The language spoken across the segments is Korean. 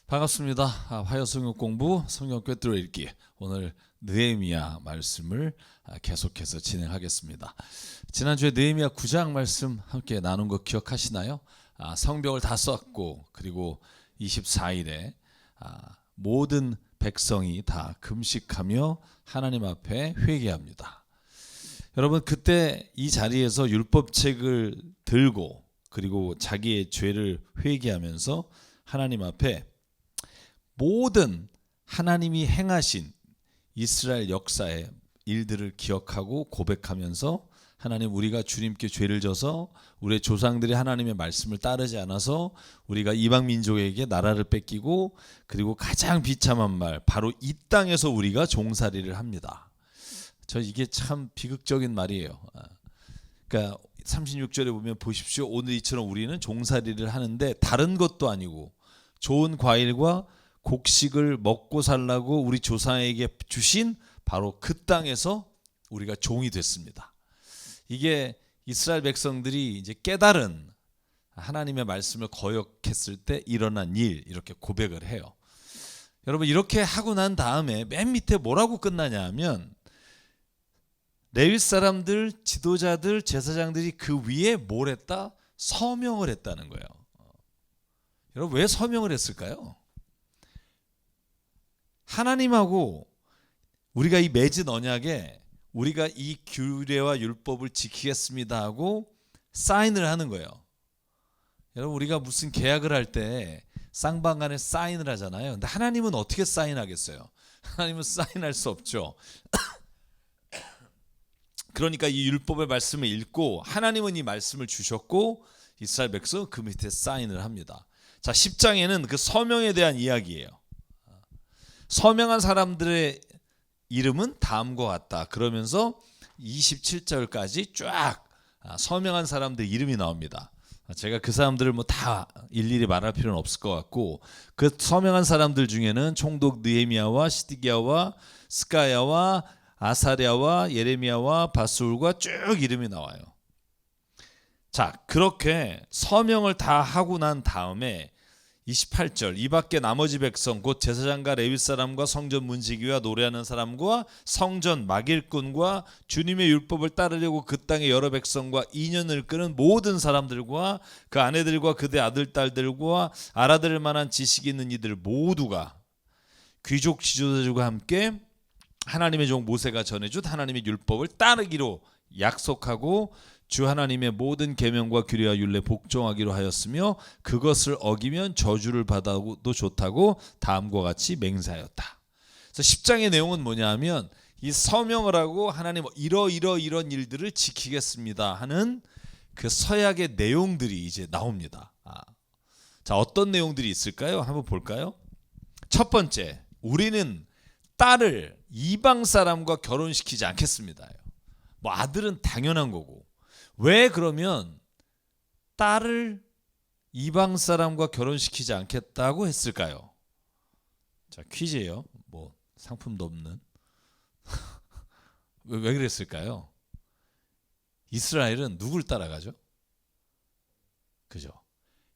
반갑습니다. 화요 성경 공부 성경 꿰뚫어 읽기 오늘 느헤미야 말씀을 계속해서 진행하겠습니다. 지난주에 느헤미야 9장 말씀 함께 나눈 거 기억하시나요? 성벽을 다 쌓고 그리고 24일에 모든 백성이 다 금식하며 하나님 앞에 회개합니다. 여러분 그때 이 자리에서 율법책을 들고 그리고 자기의 죄를 회개하면서 하나님 앞에 모든 하나님이 행하신 이스라엘 역사의 일들을 기억하고 고백하면서 하나님, 우리가 주님께 죄를 져서 우리의 조상들이 하나님의 말씀을 따르지 않아서 우리가 이방 민족에게 나라를 뺏기고 그리고 가장 비참한 말 바로 이 땅에서 우리가 종살이를 합니다. 저 이게 참 비극적인 말이에요. 그러니까 36절에 보면 보십시오. 오늘 이처럼 우리는 종살이를 하는데 다른 것도 아니고 좋은 과일과 곡식을 먹고 살라고 우리 조상에게 주신 바로 그 땅에서 우리가 종이 됐습니다. 이게 이스라엘 백성들이 이제 깨달은 하나님의 말씀을 거역했을 때 일어난 일, 이렇게 고백을 해요. 여러분 이렇게 하고 난 다음에 맨 밑에 뭐라고 끝나냐 하면 레위 사람들, 지도자들, 제사장들이 그 위에 뭘 했다? 서명을 했다는 거예요. 여러분 왜 서명을 했을까요? 하나님하고 우리가 이 맺은 언약에 우리가 이 규례와 율법을 지키겠습니다 하고 사인을 하는 거예요. 여러분 우리가 무슨 계약을 할 때 쌍방간에 사인을 하잖아요. 근데 하나님은 어떻게 사인하겠어요? 하나님은 사인할 수 없죠. 그러니까 이 율법의 말씀을 읽고 하나님은 이 말씀을 주셨고 이스라엘 백성은 그 밑에 사인을 합니다. 자, 10장에는 그 서명에 대한 이야기예요. 서명한 사람들의 이름은 다음과 같다. 그러면서 27절까지 쫙 서명한 사람들 이름이 나옵니다. 제가 그 사람들을 뭐 다 일일이 말할 필요는 없을 것 같고 그 서명한 사람들 중에는 총독 느헤미야와 시드기야와 스가야와 아사랴와 예레미야와 바스울과 쭉 이름이 나와요. 자, 그렇게 서명을 다 하고 난 다음에 28절 이 밖에 나머지 백성 곧 제사장과 레위 사람과 성전 문지기와 노래하는 사람과 성전 막일꾼과 주님의 율법을 따르려고 그 땅의 여러 백성과 인연을 끄는 모든 사람들과 그 아내들과 그대 아들 딸들과 알아들을 만한 지식이 있는 이들 모두가 귀족 지도자들과 함께 하나님의 종 모세가 전해준 하나님의 율법을 따르기로 약속하고 주 하나님의 모든 계명과 규례와 율례 복종하기로 하였으며 그것을 어기면 저주를 받아도 좋다고 다음과 같이 맹세하였다. 그래서 10장의 내용은 뭐냐 하면 이 서명을 하고 하나님 이런 일들을 지키겠습니다 하는 그 서약의 내용들이 이제 나옵니다. 자, 어떤 내용들이 있을까요? 한번 볼까요? 첫 번째, 우리는 딸을 이방 사람과 결혼시키지 않겠습니다. 뭐 아들은 당연한 거고 왜 그러면 딸을 이방 사람과 결혼시키지 않겠다고 했을까요? 자, 퀴즈예요. 뭐 상품도 없는. 왜 그랬을까요? 이스라엘은 누굴 따라가죠? 그죠?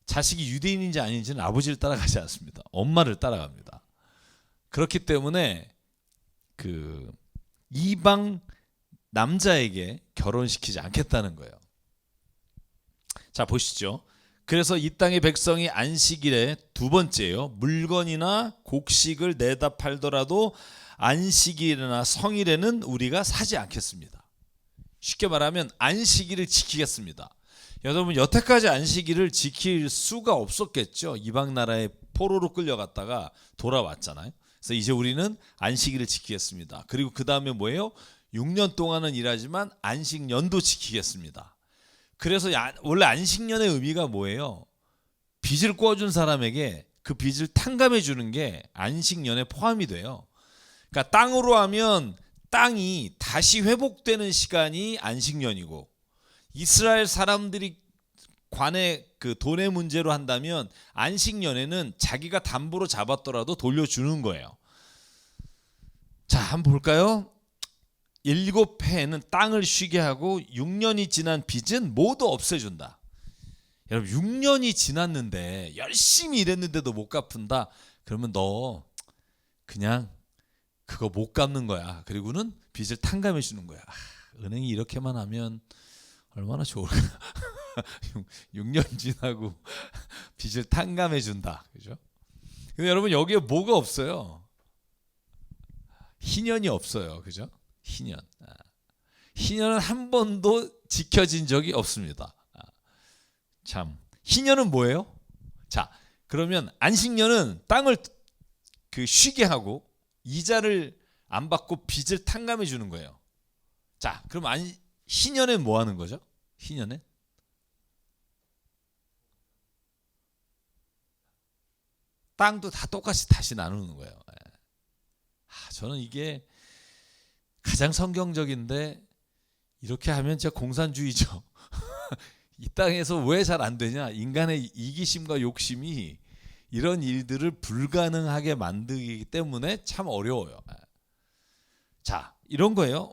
자식이 유대인인지 아닌지는 아버지를 따라가지 않습니다. 엄마를 따라갑니다. 그렇기 때문에 그 이방 남자에게 결혼시키지 않겠다는 거예요. 자, 보시죠. 그래서 이 땅의 백성이 안식일에 두 번째요. 물건이나 곡식을 내다 팔더라도 안식일이나 성일에는 우리가 사지 않겠습니다. 쉽게 말하면 안식일을 지키겠습니다. 여러분 여태까지 안식일을 지킬 수가 없었겠죠. 이방 나라에 포로로 끌려갔다가 돌아왔잖아요. 그래서 이제 우리는 안식일을 지키겠습니다. 그리고 그 다음에 뭐예요? 6년 동안은 일하지만 안식년도 지키겠습니다. 그래서 원래 안식년의 의미가 뭐예요? 빚을 꿔준 사람에게 그 빚을 탕감해 주는 게 안식년에 포함이 돼요. 그러니까 땅으로 하면 땅이 다시 회복되는 시간이 안식년이고 이스라엘 사람들이 관의 그 돈의 문제로 한다면 안식년에는 자기가 담보로 잡았더라도 돌려주는 거예요. 자, 한번 볼까요? 7해에는 땅을 쉬게 하고 6년이 지난 빚은 모두 없애준다. 여러분 6년이 지났는데 열심히 일했는데도 못 갚은다. 그러면 너 그냥 그거 못 갚는 거야. 그리고는 빚을 탕감해 주는 거야. 은행이 이렇게만 하면 얼마나 좋을까. 6년 지나고 빚을 탕감해 준다. 그죠? 근데 여러분 여기에 뭐가 없어요? 희년이 없어요. 그죠? 희년. 희년은 한 번도 지켜진 적이 없습니다. 참. 희년은 뭐예요? 자, 그러면 안식년은 땅을 쉬게 하고 이자를 안 받고 빚을 탕감해 주는 거예요. 자, 그럼 희년엔 뭐 하는 거죠? 희년엔 땅도 다 똑같이 다시 나누는 거예요. 저는 이게 가장 성경적인데 이렇게 하면 진짜 공산주의죠. 이 땅에서 왜 잘 안 되냐? 인간의 이기심과 욕심이 이런 일들을 불가능하게 만들기 때문에 참 어려워요. 자, 이런 거예요.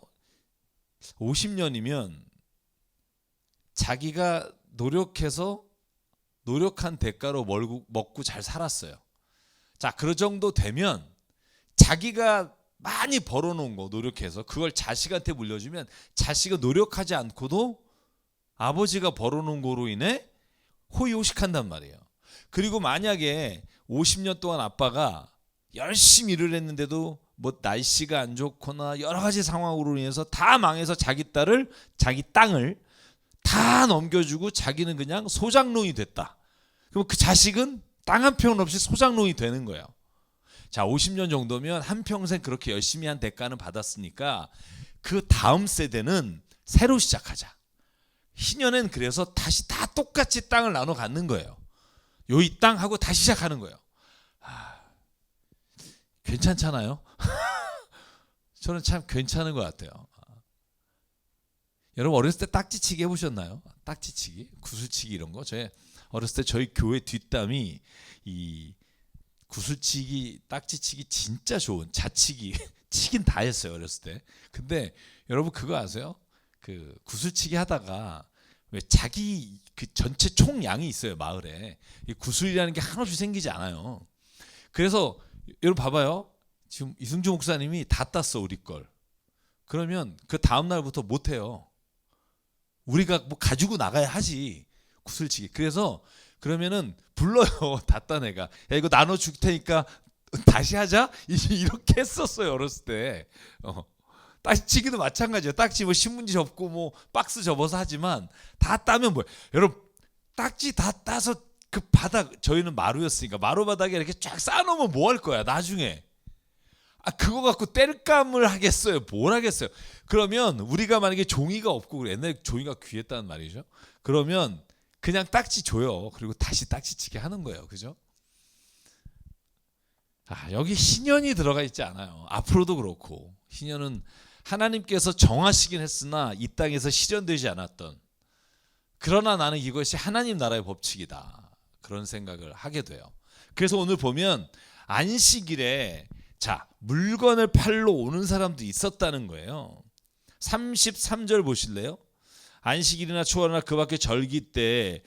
50년이면 자기가 노력해서 노력한 대가로 먹고 잘 살았어요. 자, 그 정도 되면 자기가 많이 벌어놓은 거 노력해서 그걸 자식한테 물려주면 자식은 노력하지 않고도 아버지가 벌어놓은 거로 인해 호의호식한단 말이에요. 그리고 만약에 50년 동안 아빠가 열심히 일을 했는데도 뭐 날씨가 안 좋거나 여러 가지 상황으로 인해서 다 망해서 자기 땅을 다 넘겨주고 자기는 그냥 소장농이 됐다. 그럼 그 자식은 땅 한 평 없이 소장농이 되는 거예요. 자, 50년 정도면 한평생 그렇게 열심히 한 대가는 받았으니까 그 다음 세대는 새로 시작하자. 희년엔 그래서 다시 다 똑같이 땅을 나눠 갖는 거예요. 이 땅하고 다시 시작하는 거예요. 괜찮잖아요? 저는 참 괜찮은 것 같아요. 여러분 어렸을 때 딱지치기 해보셨나요? 딱지치기, 구슬치기 이런 거. 제 어렸을 때 저희 교회 뒷담이 이 구슬치기, 딱지치기 진짜 좋은 자치기 치긴 다 했어요 어렸을 때. 근데 여러분 그거 아세요? 그 구슬치기 하다가 왜 자기 그 전체 총량이 있어요 마을에. 이 구슬이라는 게 한없이 생기지 않아요. 그래서 여러분 봐봐요. 지금 이승주 목사님이 다 땄어 우리 걸. 그러면 그 다음 날부터 못 해요. 우리가 뭐 가지고 나가야 하지 구슬치기. 그래서 그러면은 불러요 다 딴 애가. 야 이거 나눠 줄 테니까 다시 하자. 이렇게 했었어요 어렸을 때. 딱지치기도 마찬가지예요. 딱지 뭐 신문지 접고 뭐 박스 접어서 하지만 다 따면 뭐예요? 여러분 딱지 다 따서 그 바닥, 저희는 마루였으니까 마루 바닥에 이렇게 쫙 쌓아놓으면 뭐 할 거야 나중에. 그거 갖고 땔감을 하겠어요? 뭘 하겠어요? 그러면 우리가 만약에 종이가 없고 옛날에 종이가 귀했다는 말이죠. 그러면 그냥 딱지 줘요. 그리고 다시 딱지치기 하는 거예요. 그죠? 여기 희년이 들어가 있지 않아요. 앞으로도 그렇고. 희년은 하나님께서 정하시긴 했으나 이 땅에서 실현되지 않았던, 그러나 나는 이것이 하나님 나라의 법칙이다, 그런 생각을 하게 돼요. 그래서 오늘 보면 안식일에 물건을 팔러 오는 사람도 있었다는 거예요. 33절 보실래요? 안식일이나 초하나 그 밖에 절기 때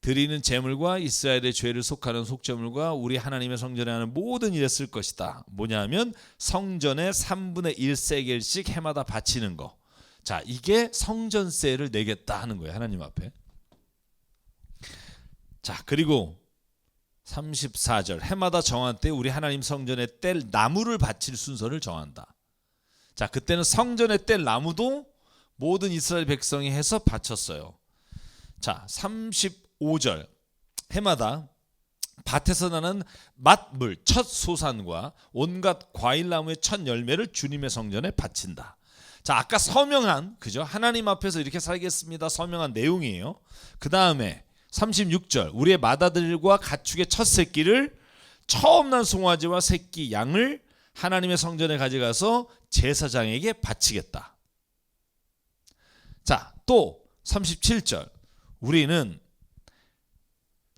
드리는 제물과 이스라엘의 죄를 속하는 속죄물과 우리 하나님의 성전에 하는 모든 일에 쓸 것이다. 뭐냐면 성전에 3분의 1세겔씩 해마다 바치는 거. 이게 성전세를 내겠다 하는 거예요 하나님 앞에. 그리고 34절 해마다 정한 때 우리 하나님 성전에 뗄 나무를 바칠 순서를 정한다. 그때는 성전에 뗄 나무도 모든 이스라엘 백성이 해서 바쳤어요. 35절 해마다 밭에서 나는 맛물 첫 소산과 온갖 과일나무의 첫 열매를 주님의 성전에 바친다. 아까 서명한, 그죠? 하나님 앞에서 이렇게 살겠습니다 서명한 내용이에요. 그 다음에 36절 우리의 맏아들과 가축의 첫 새끼를, 처음 난 송아지와 새끼 양을 하나님의 성전에 가져가서 제사장에게 바치겠다. 또 37절 우리는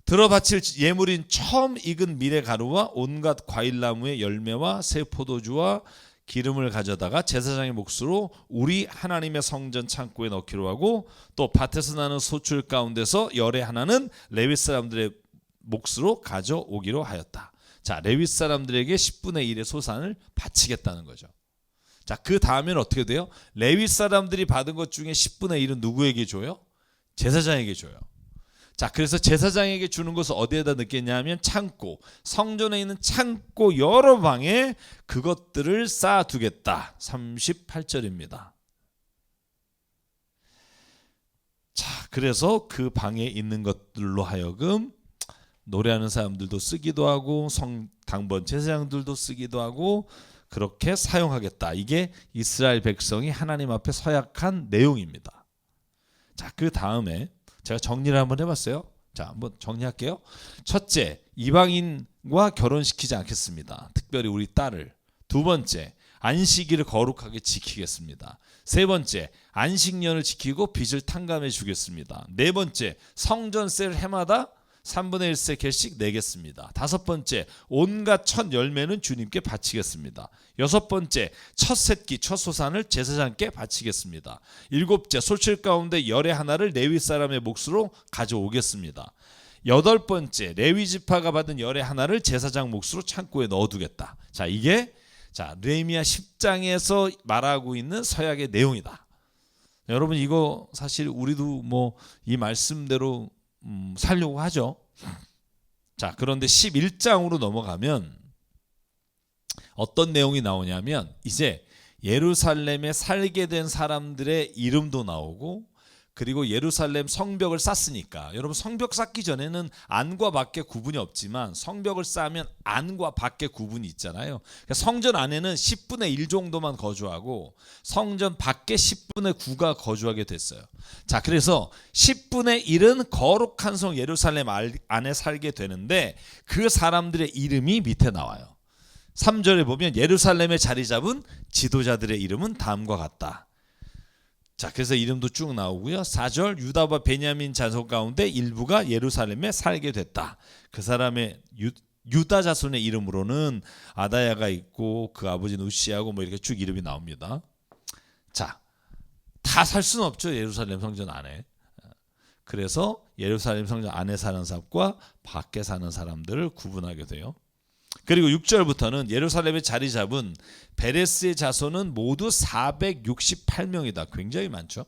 들어 바칠 예물인 처음 익은 밀의 가루와 온갖 과일나무의 열매와 새 포도주와 기름을 가져다가 제사장의 몫으로 우리 하나님의 성전 창고에 넣기로 하고 또 밭에서 나는 소출 가운데서 열의 하나는 레위 사람들의 몫으로 가져오기로 하였다. 자, 레위 사람들에게 10분의 1의 소산을 바치겠다는 거죠. 자, 그 다음에는 어떻게 돼요? 레위 사람들이 받은 것 중에 10분의 1은 누구에게 줘요? 제사장에게 줘요. 자, 그래서 제사장에게 주는 것을 어디에다 넣겠냐 하면 창고, 성전에 있는 창고 여러 방에 그것들을 쌓아두겠다. 38절입니다. 자, 그래서 그 방에 있는 것들로 하여금 노래하는 사람들도 쓰기도 하고 당번 제사장들도 쓰기도 하고 그렇게 사용하겠다. 이게 이스라엘 백성이 하나님 앞에 서약한 내용입니다. 자, 그 다음에 제가 정리를 한번 해봤어요. 자, 한번 정리할게요. 첫째, 이방인과 결혼시키지 않겠습니다. 특별히 우리 딸을. 두 번째, 안식일을 거룩하게 지키겠습니다. 세 번째, 안식년을 지키고 빚을 탕감해 주겠습니다. 네 번째, 성전세를 해마다 3분의 1세 개씩 내겠습니다. 다섯 번째, 온갖 첫 열매는 주님께 바치겠습니다. 여섯 번째, 첫 새끼 첫 소산을 제사장께 바치겠습니다. 일곱째, 소출 가운데 열의 하나를 레위 사람의 몫으로 가져오겠습니다. 여덟 번째, 레위 지파가 받은 열의 하나를 제사장 몫으로 창고에 넣어두겠다. 자, 이게 느헤미야 10장에서 말하고 있는 서약의 내용이다. 여러분, 이거 사실 우리도 뭐 이 말씀대로 살려고 하죠. 자, 그런데 11장으로 넘어가면 어떤 내용이 나오냐면 이제 예루살렘에 살게 된 사람들의 이름도 나오고 그리고 예루살렘 성벽을 쌓았으니까 여러분 성벽 쌓기 전에는 안과 밖의 구분이 없지만 성벽을 쌓으면 안과 밖의 구분이 있잖아요. 그러니까 성전 안에는 10분의 1 정도만 거주하고 성전 밖에 10분의 9가 거주하게 됐어요. 자, 그래서 10분의 1은 거룩한 성 예루살렘 안에 살게 되는데 그 사람들의 이름이 밑에 나와요. 3절에 보면 예루살렘에 자리 잡은 지도자들의 이름은 다음과 같다. 자, 그래서 이름도 쭉 나오고요. 4절, 유다와 베냐민 자손 가운데 일부가 예루살렘에 살게 됐다. 그 사람의 유다 자손의 이름으로는 아다야가 있고 그 아버지는 우시하고 뭐 이렇게 쭉 이름이 나옵니다. 자, 다 살 수는 없죠, 예루살렘 성전 안에. 그래서 예루살렘 성전 안에 사는 사람과 밖에 사는 사람들을 구분하게 돼요. 그리고 6절부터는 예루살렘에 자리 잡은 베레스의 자손은 모두 468명이다. 굉장히 많죠.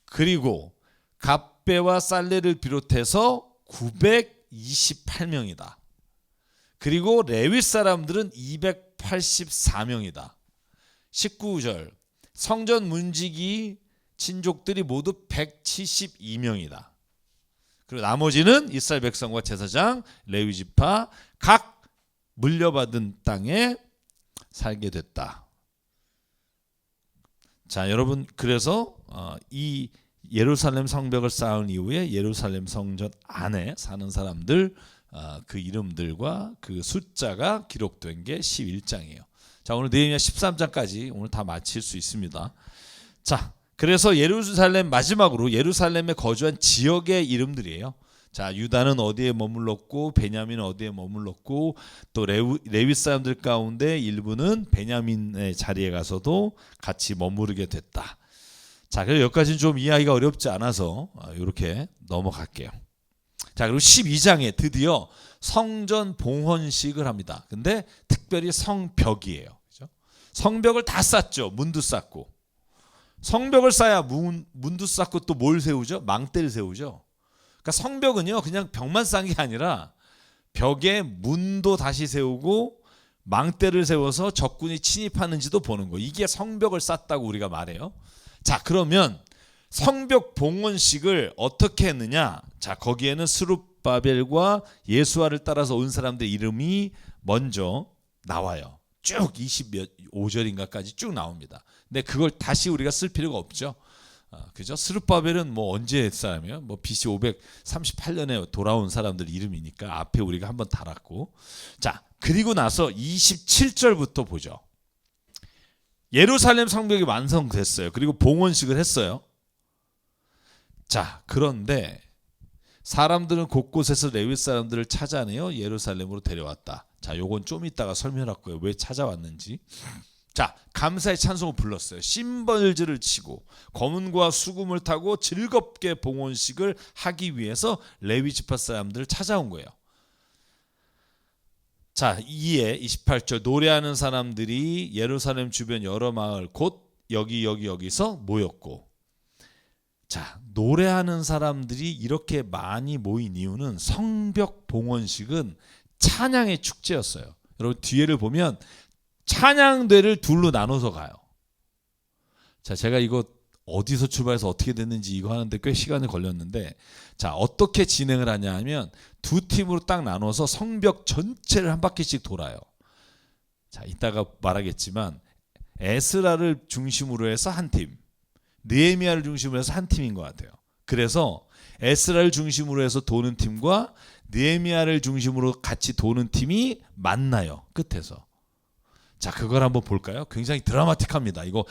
그리고 갑배와 살레를 비롯해서 928명이다. 그리고 레위 사람들은 284명이다. 19절, 성전 문지기 친족들이 모두 172명이다. 그리고 나머지는 이스라엘 백성과 제사장, 레위 지파 각 물려받은 땅에 살게 됐다. 자, 여러분, 그래서 이 예루살렘 성벽을 쌓은 이후에 예루살렘 성전 안에 사는 사람들 그 이름들과 그 숫자가 기록된 게 11장이에요. 자, 오늘 느헤미야 13장까지 오늘 다 마칠 수 있습니다. 자, 그래서 예루살렘 마지막으로 예루살렘에 거주한 지역의 이름들이에요. 자, 유다는 어디에 머물렀고 베냐민은 어디에 머물렀고 또 레위 사람들 가운데 일부는 베냐민의 자리에 가서도 같이 머무르게 됐다. 자, 그래서 여기까지는 좀 이해하기가 어렵지 않아서 이렇게 넘어갈게요. 자, 그리고 12장에 드디어 성전 봉헌식을 합니다. 근데 특별히 성벽이에요. 그렇죠? 성벽을 다 쌓죠. 문도 쌓고. 성벽을 쌓아야 문도 쌓고 또 뭘 세우죠? 망대를 세우죠. 그러니까 성벽은요, 그냥 벽만 쌓은 게 아니라 벽에 문도 다시 세우고 망대를 세워서 적군이 침입하는지도 보는 거. 이게 성벽을 쌓았다고 우리가 말해요. 자, 그러면 성벽 봉헌식을 어떻게 했느냐? 자, 거기에는 스룹바벨과 예수아를 따라서 온 사람들 이름이 먼저 나와요. 쭉 25절인가까지 쭉 나옵니다. 근데 그걸 다시 우리가 쓸 필요가 없죠. 그죠? 스룹바벨은 뭐 언제 사람이에요? 뭐 BC 538년에 돌아온 사람들 이름이니까 앞에 우리가 한번 달았고. 자, 그리고 나서 27절부터 보죠. 예루살렘 성벽이 완성됐어요. 그리고 봉헌식을 했어요. 자, 그런데 사람들은 곳곳에서 레위 사람들을 찾아내어 예루살렘으로 데려왔다. 자, 요건 좀 이따가 설명할 거예요. 왜 찾아왔는지. 자, 감사의 찬송을 불렀어요. 심벌즈를 치고 검은과 수금을 타고 즐겁게 봉헌식을 하기 위해서 레위 지파 사람들을 찾아온 거예요. 자, 2에 28절 노래하는 사람들이 예루살렘 주변 여러 마을 곧 여기서 모였고, 자, 노래하는 사람들이 이렇게 많이 모인 이유는 성벽 봉헌식은 찬양의 축제였어요. 여러분 뒤에를 보면 찬양대를 둘로 나눠서 가요. 자, 제가 이거 어디서 출발해서 어떻게 됐는지 이거 하는데 꽤 시간이 걸렸는데, 자, 어떻게 진행을 하냐 하면 두 팀으로 딱 나눠서 성벽 전체를 한 바퀴씩 돌아요. 자, 이따가 말하겠지만 에스라를 중심으로 해서 한 팀, 느헤미야를 중심으로 해서 한 팀인 것 같아요. 그래서 에스라를 중심으로 해서 도는 팀과 느헤미야를 중심으로 같이 도는 팀이 만나요, 끝에서. 자, 그걸 한번 볼까요? 굉장히 드라마틱합니다. 이거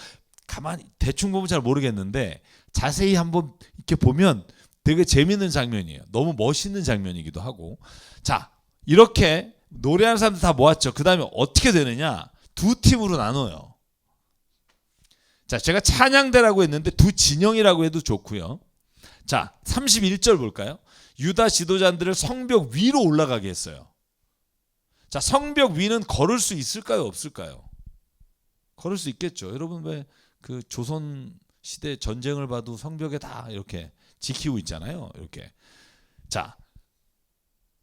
가만히 대충 보면 잘 모르겠는데 자세히 한번 이렇게 보면 되게 재밌는 장면이에요. 너무 멋있는 장면이기도 하고. 자, 이렇게 노래하는 사람들 다 모았죠. 그 다음에 어떻게 되느냐? 두 팀으로 나눠요. 자, 제가 찬양대라고 했는데 두 진영이라고 해도 좋고요. 자, 31절 볼까요? 유다 지도자들을 성벽 위로 올라가게 했어요. 자, 성벽 위는 걸을 수 있을까요, 없을까요? 걸을 수 있겠죠. 여러분 왜 그 조선 시대 전쟁을 봐도 성벽에 다 이렇게 지키고 있잖아요. 이렇게. 자,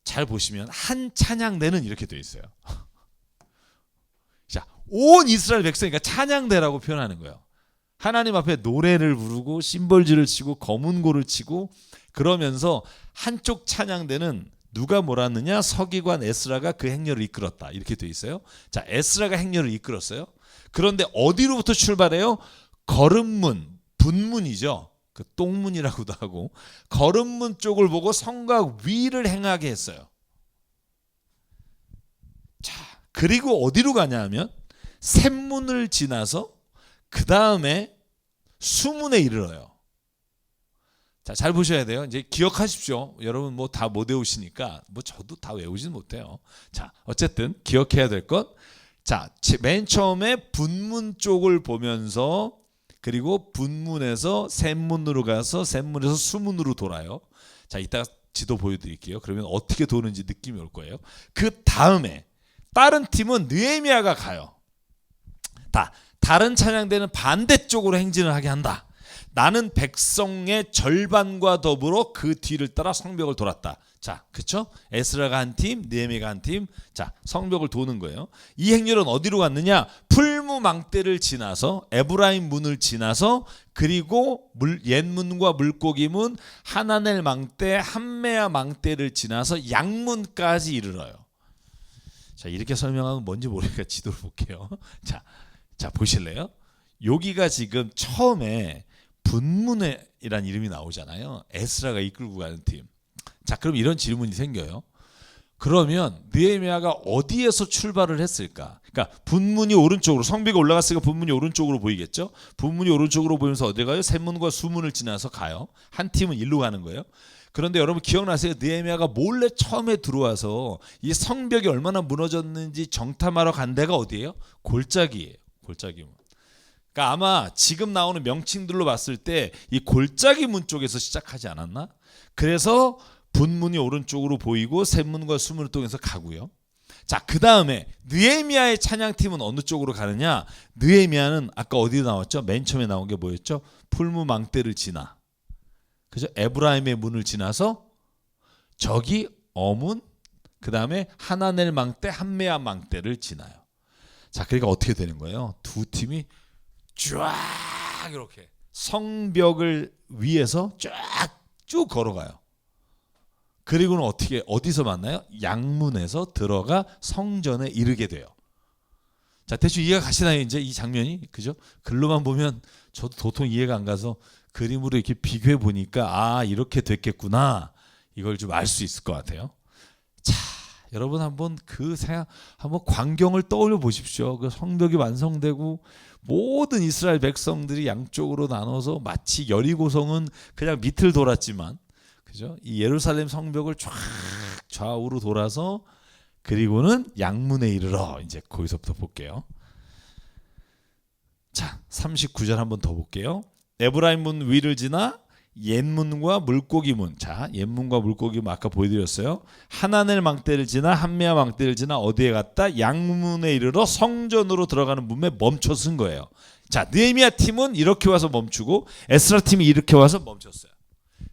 잘 보시면 한 찬양대는 이렇게 되어 있어요. 자, 온 이스라엘 백성이니까 찬양대라고 표현하는 거예요. 하나님 앞에 노래를 부르고 심벌즈를 치고 검은고를 치고 그러면서 한쪽 찬양대는 누가 몰았느냐? 서기관 에스라가 그 행렬을 이끌었다. 이렇게 돼 있어요. 자, 에스라가 행렬을 이끌었어요. 그런데 어디로부터 출발해요? 거름문, 분문이죠. 그 똥문이라고도 하고 거름문 쪽을 보고 성곽 위를 행하게 했어요. 자, 그리고 어디로 가냐 하면 샘문을 지나서 그 다음에 수문에 이르러요. 자, 잘 보셔야 돼요. 이제 기억하십시오. 여러분 뭐 다 못 외우시니까 뭐 저도 다 외우지는 못해요. 자, 어쨌든 기억해야 될 것. 자, 맨 처음에 분문 쪽을 보면서 그리고 분문에서 샘문으로 가서 샘문에서 수문으로 돌아요. 자, 이따가 지도 보여드릴게요. 그러면 어떻게 도는지 느낌이 올 거예요. 그 다음에 다른 팀은 느헤미야가 가요. 다른 찬양대는 반대쪽으로 행진을 하게 한다. 나는 백성의 절반과 더불어 그 뒤를 따라 성벽을 돌았다. 자, 그렇죠? 에스라가 한 팀, 느헤미야가 한 팀. 자, 성벽을 도는 거예요. 이 행렬은 어디로 갔느냐? 풀무망대를 지나서 에브라임 문을 지나서 그리고 옛문과 물고기문, 하나넬 망대, 함메야 망대를 지나서 양문까지 이르러요. 자, 이렇게 설명하면 뭔지 모르니까 지도를 볼게요. 자, 보실래요? 여기가 지금 처음에 분문이란 이름이 나오잖아요. 에스라가 이끌고 가는 팀. 자, 그럼 이런 질문이 생겨요. 그러면 느헤미야가 어디에서 출발을 했을까? 그러니까 분문이 오른쪽으로, 성벽에 올라갔으니까 분문이 오른쪽으로 보이겠죠? 분문이 오른쪽으로 보이면서 어디 가요? 샘문과 수문을 지나서 가요. 한 팀은 일로 가는 거예요. 그런데 여러분 기억나세요? 느헤미야가 몰래 처음에 들어와서 이 성벽이 얼마나 무너졌는지 정탐하러 간 데가 어디예요? 골짜기예요. 골짜기 문. 그러니까 아마 지금 나오는 명칭들로 봤을 때 이 골짜기 문 쪽에서 시작하지 않았나? 그래서 분문이 오른쪽으로 보이고 샘문과 수문을 통해서 가고요. 자, 그 다음에 느헤미야의 찬양팀은 어느 쪽으로 가느냐? 느헤미야는 아까 어디 나왔죠? 맨 처음에 나온 게 뭐였죠? 풀무망대를 지나, 그죠? 에브라임의 문을 지나서 저기 어문, 그 다음에 하나넬 망대, 함메야 망대를 지나요. 자, 그러니까 어떻게 되는 거예요? 두 팀이 쫙 이렇게 성벽을 위에서 쫙 쭉 걸어가요. 그리고는 어디서 만나요? 양문에서 들어가 성전에 이르게 돼요. 자, 대충 이해가 가시나요? 이제 이 장면이, 그죠? 글로만 보면 저도 도통 이해가 안 가서 그림으로 이렇게 비교해 보니까 이렇게 됐겠구나, 이걸 좀 알 수 있을 것 같아요. 자, 여러분 한번 한번 광경을 떠올려 보십시오. 그 성벽이 완성되고 모든 이스라엘 백성들이 양쪽으로 나눠서 마치 여리고성은 그냥 밑을 돌았지만, 그죠? 이 예루살렘 성벽을 쫙 좌우로 돌아서 그리고는 양문에 이르러. 이제 거기서부터 볼게요. 자, 39절 한번 더 볼게요. 에브라임 문 위를 지나 옛문과 물고기 문. 자, 옛문과 물고기 문 아까 보여드렸어요. 하나넬 망대를 지나 한메아 망대를 지나 어디에 갔다? 양문에 이르러 성전으로 들어가는 문에 멈춰 쓴 거예요. 자, 느헤미야 팀은 이렇게 와서 멈추고 에스라 팀이 이렇게 와서 멈췄어요.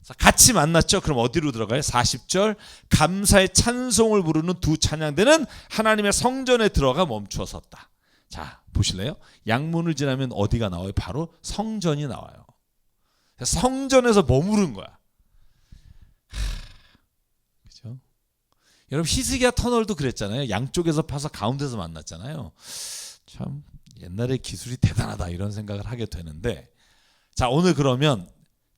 자, 같이 만났죠. 그럼 어디로 들어가요? 40절 감사의 찬송을 부르는 두 찬양대는 하나님의 성전에 들어가 멈추어 섰다. 자, 보실래요? 양문을 지나면 어디가 나와요? 바로 성전이 나와요. 성전에서 머무른 거야. 그죠? 여러분 히스기야 터널도 그랬잖아요. 양쪽에서 파서 가운데서 만났잖아요. 참 옛날에 기술이 대단하다 이런 생각을 하게 되는데, 자, 오늘 그러면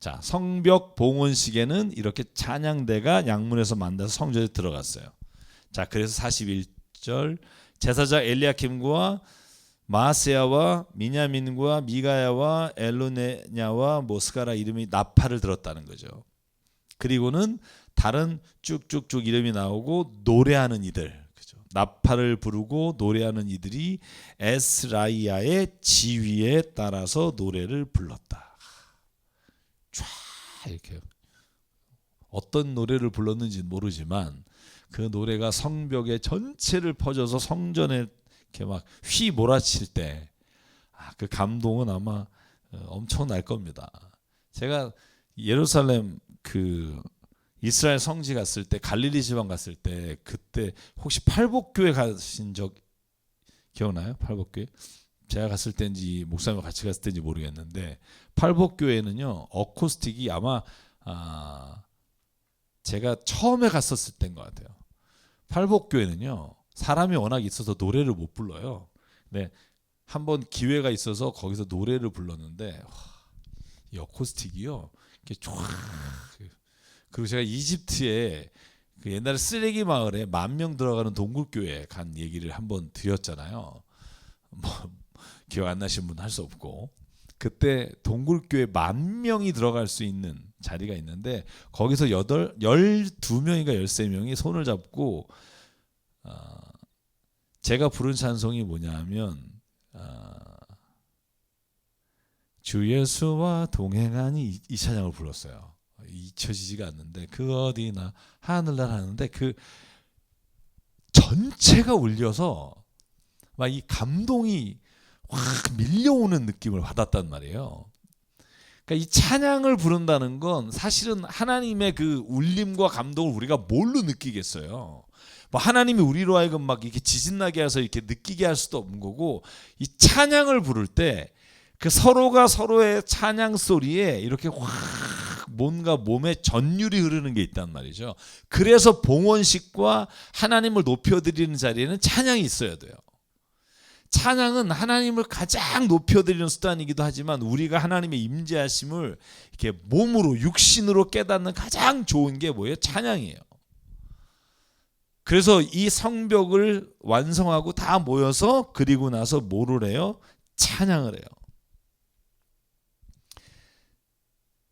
자, 성벽 봉헌식에는 이렇게 찬양대가 양문에서 만나서 성전에 들어갔어요. 자, 그래서 41절 제사장 엘리야킴과 마세야와 미냐민과 미가야와 엘로네냐와 모스가라 이름이 나팔을 들었다는 거죠. 그리고는 다른 쭉쭉쭉 이름이 나오고 노래하는 이들, 그죠? 나팔을 부르고 노래하는 이들이 에스라이야의 지휘에 따라서 노래를 불렀다. 쫙 이렇게 어떤 노래를 불렀는지 모르지만 그 노래가 성벽의 전체를 퍼져서 성전에 이렇게 막 휘몰아칠 때 그 감동은 아마 엄청날 겁니다. 제가 예루살렘 그 이스라엘 성지 갔을 때 갈릴리 지방 갔을 때 그때 혹시 팔복교회 가신 적 기억나요? 팔복교회? 제가 갔을 때인지 목사님과 같이 갔을 때인지 모르겠는데 팔복교회는요 어쿠스틱이 아마 제가 처음에 갔었을 때인 것 같아요. 팔복교회는요 사람이 워낙 있어서 노래를 못 불러요. 근데 한번 기회가 있어서 거기서 노래를 불렀는데 이 어쿠스틱이요 이렇게 쫙. 그리고 제가 이집트에 그 옛날에 쓰레기 마을에 10,000명 들어가는 동굴교회 간 얘기를 한번 드렸잖아요. 뭐 기억 안 나신 분 할 수 없고, 그때 동굴교회 10,000명이 들어갈 수 있는 자리가 있는데 거기서 12명인가 13명이 손을 잡고 제가 부른 찬송이 뭐냐면 주 예수와 동행하니 이 찬양을 불렀어요. 잊혀지지가 않는데 그 어디나 하늘날 하는데 그 전체가 울려서 막 이 감동이 확 밀려오는 느낌을 받았단 말이에요. 그러니까 이 찬양을 부른다는 건 사실은 하나님의 그 울림과 감동을 우리가 뭘로 느끼겠어요. 뭐 하나님이 우리로 하여금 막 이렇게 지진나게 해서 이렇게 느끼게 할 수도 없는 거고, 이 찬양을 부를 때 그 서로가 서로의 찬양 소리에 이렇게 확 뭔가 몸에 전율이 흐르는 게 있단 말이죠. 그래서 봉헌식과 하나님을 높여드리는 자리에는 찬양이 있어야 돼요. 찬양은 하나님을 가장 높여드리는 수단이기도 하지만 우리가 하나님의 임재하심을 이렇게 몸으로 육신으로 깨닫는 가장 좋은 게 뭐예요? 찬양이에요. 그래서 이 성벽을 완성하고 다 모여서 그리고 나서 뭐를 해요? 찬양을 해요.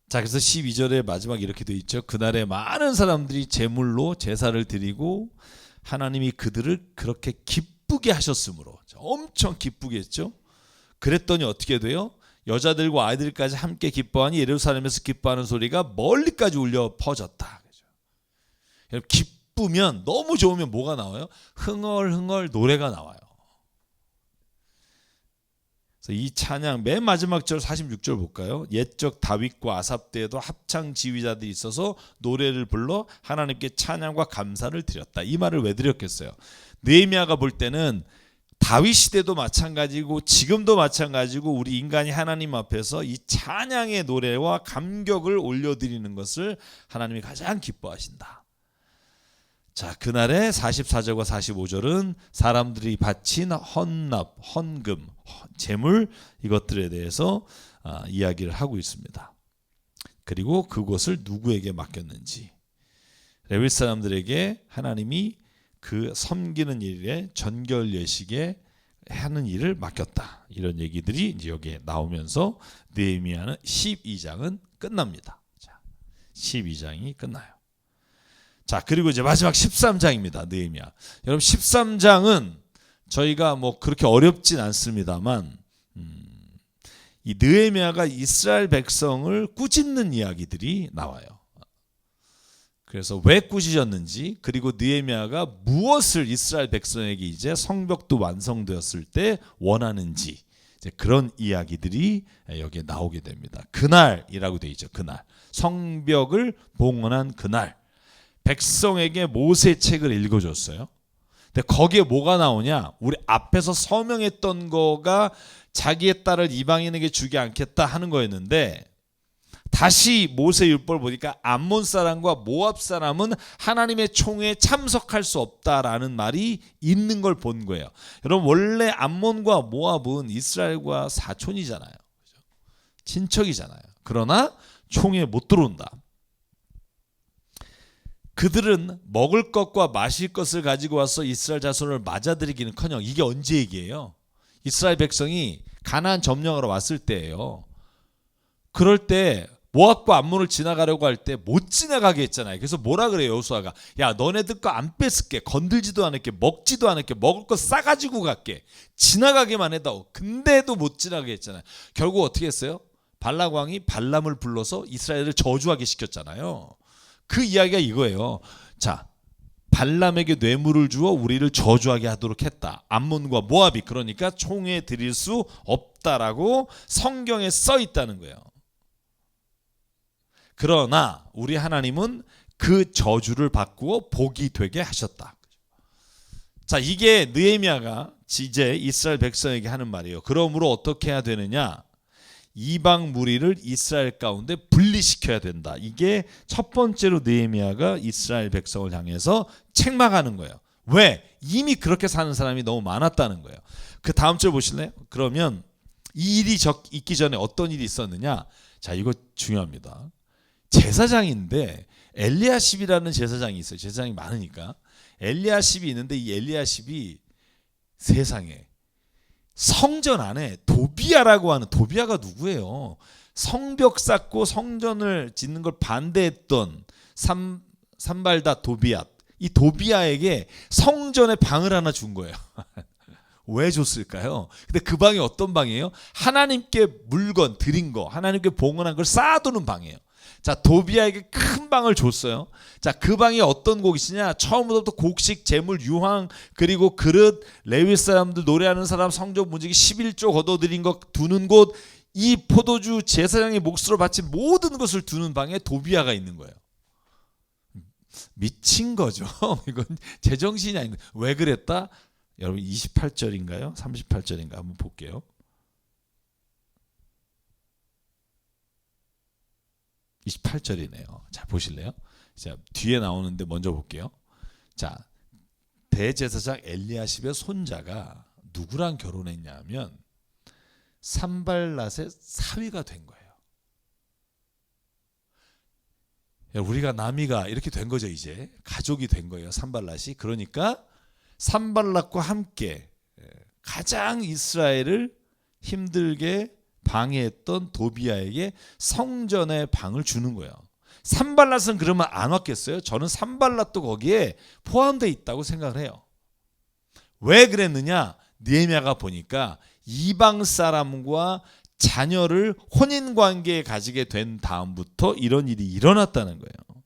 자, 그래서 12절의 마지막 이렇게 되어 있죠. 그날에 많은 사람들이 제물로 제사를 드리고 하나님이 그들을 그렇게 기쁘게 하셨으므로, 엄청 기쁘게 했죠. 그랬더니 어떻게 돼요? 여자들과 아이들까지 함께 기뻐하니 예루살렘에서 기뻐하는 소리가 멀리까지 울려 퍼졌다. 여러분, 기쁘면 너무 좋으면 뭐가 나와요? 흥얼흥얼 노래가 나와요. 그래서 이 찬양 맨 마지막 절 46절 볼까요? 옛적 다윗과 아삽 때에도 합창 지휘자들이 있어서 노래를 불러 하나님께 찬양과 감사를 드렸다. 이 말을 왜 드렸겠어요? 느헤미야가 볼 때는 다윗 시대도 마찬가지고 지금도 마찬가지고 우리 인간이 하나님 앞에서 이 찬양의 노래와 감격을 올려드리는 것을 하나님이 가장 기뻐하신다. 자, 그날의 44절과 45절은 사람들이 바친 헌납, 헌금, 재물 이것들에 대해서 이야기를 하고 있습니다. 그리고 그것을 누구에게 맡겼는지, 레위 사람들에게 하나님이 그 섬기는 일에 전결 예식에 하는 일을 맡겼다. 이런 얘기들이 이제 여기에 나오면서 느헤미야는 12장은 끝납니다. 자, 12장이 끝나요. 자, 그리고 이제 마지막 13장입니다. 느헤미야. 여러분 13장은 저희가 뭐 그렇게 어렵진 않습니다만 이 느헤미야가 이스라엘 백성을 꾸짖는 이야기들이 나와요. 그래서 왜 꾸짖었는지, 그리고 느헤미야가 무엇을 이스라엘 백성에게 이제 성벽도 완성되었을 때 원하는지, 이제 그런 이야기들이 여기에 나오게 됩니다. 그날이라고 되어 있죠. 그날, 성벽을 봉헌한 그날, 백성에게 모세 책을 읽어줬어요. 근데 거기에 뭐가 나오냐? 우리 앞에서 서명했던 거가 자기의 딸을 이방인에게 주지 않겠다 하는 거였는데, 다시 모세 율법을 보니까 암몬 사람과 모압 사람은 하나님의 총회에 참석할 수 없다라는 말이 있는 걸 본 거예요. 여러분, 원래 암몬과 모압은 이스라엘과 사촌이잖아요. 친척이잖아요. 그러나 총회에 못 들어온다. 그들은 먹을 것과 마실 것을 가지고 와서 이스라엘 자손을 맞아들이기는커녕, 이게 언제 얘기예요? 이스라엘 백성이 가나안 점령하러 왔을 때예요. 그럴 때 모압과 암몬을 지나가려고 할 때 못 지나가게 했잖아요. 그래서 뭐라 그래요, 여호수아가? 야, 너네들 거 안 뺏을게, 건들지도 않을게, 먹지도 않을게, 먹을 거 싸가지고 갈게, 지나가게만 해다오. 근데도 못 지나가게 했잖아요. 결국 어떻게 했어요? 발락 왕이 발람을 불러서 이스라엘을 저주하게 시켰잖아요. 그 이야기가 이거예요. 자, 발람에게 뇌물을 주어 우리를 저주하게 하도록 했다. 암몬과 모압이. 그러니까 총에 드릴 수 없다라고 성경에 써 있다는 거예요. 그러나 우리 하나님은 그 저주를 바꾸어 복이 되게 하셨다. 자, 이게 느헤미야가 이제 이스라엘 백성에게 하는 말이에요. 그러므로 어떻게 해야 되느냐? 이방 무리를 이스라엘 가운데 분리시켜야 된다. 이게 첫 번째로 느헤미야가 이스라엘 백성을 향해서 책망하는 거예요. 왜? 이미 그렇게 사는 사람이 너무 많았다는 거예요. 그 다음 절 보실래요? 그러면 이 일이 있기 전에 어떤 일이 있었느냐? 자, 이거 중요합니다. 제사장인데 엘리야십이라는 제사장이 있어요. 제사장이 많으니까. 엘리야십이 있는데 이 엘리야십이 세상에 성전 안에 도비야라고 하는, 도비야가 누구예요? 성벽 쌓고 성전을 짓는 걸 반대했던 산발닷 도비야. 이 도비야에게 성전에 방을 하나 준 거예요. 왜 줬을까요? 근데 그 방이 어떤 방이에요? 하나님께 물건 드린 거, 하나님께 봉헌한 걸 쌓아두는 방이에요. 자, 도비야에게 큰 방을 줬어요. 자, 그 방이 어떤 곡이시냐? 처음부터 곡식, 재물, 유황, 그리고 그릇, 레위 사람들, 노래하는 사람, 성적 문지기 11조 걷어들인 것 두는 곳, 이 포도주 제사장의 몫으로 바친 모든 것을 두는 방에 도비야가 있는 거예요. 미친 거죠. 이건 제정신이 아닌 거예요. 왜 그랬다? 여러분 28절인가요? 38절인가 한번 볼게요. (28절이네요) 자, 보실래요? 자, 뒤에 나오는데 먼저 볼게요. 자, 대제사장 엘리야십의 손자가 누구랑 결혼했냐면 산발랏의 사위가 된 거예요. 우리가 남이가 이렇게 된 거죠. 이제 가족이 된 거예요, 산발랏이. 그러니까 산발랏과 함께 가장 이스라엘을 힘들게 방해했던 도비야에게 성전의 방을 주는 거예요. 산발랏은 그러면 안 왔겠어요? 저는 산발랏도 거기에 포함되어 있다고 생각을 해요. 왜 그랬느냐? 느헤미야가 보니까 이방 사람과 자녀를 혼인관계에 가지게 된 다음부터 이런 일이 일어났다는 거예요.